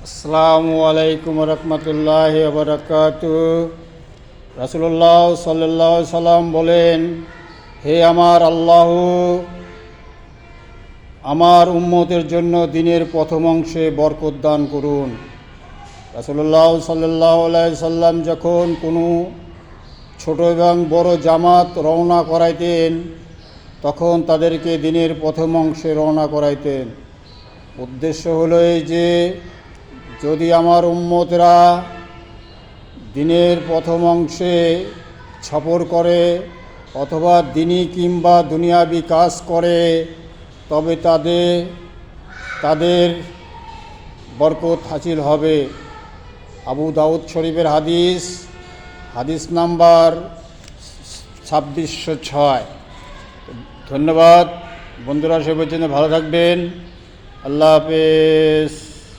আসসালামু আলাইকুম রহমতুল্লাহি ওয়া বারাকাতুহু। রাসূলুল্লাহ সাল্লাল্লাহু আলাইহি সাল্লাম বলেন, হে আমার আল্লাহ, আমার উম্মতের জন্য দিনের প্রথম অংশে বরকত দান করুন। রাসূলুল্লাহ সাল্লাল্লাহু আলাইহি সাল্লাম যখন কোনো ছোট এবং বড় জামাত রওনা করাইতেন, তখন তাদেরকে দিনের প্রথম অংশে রওনা করাইতেন। উদ্দেশ্য হলো এই যে, যদি আমার উম্মতরা দিনের প্রথম অংশে সফর করে অথবা দিনী কিংবা দুনিয়াবি কাজ করে, তবে তাদের বরকত হাসিল হবে। আবু দাউদ শরীফের হাদিস নাম্বার 2606। ধন্যবাদ বন্ধুরা, সে পর্যন্ত ভালো থাকবেন। আল্লাহ হাফেজ।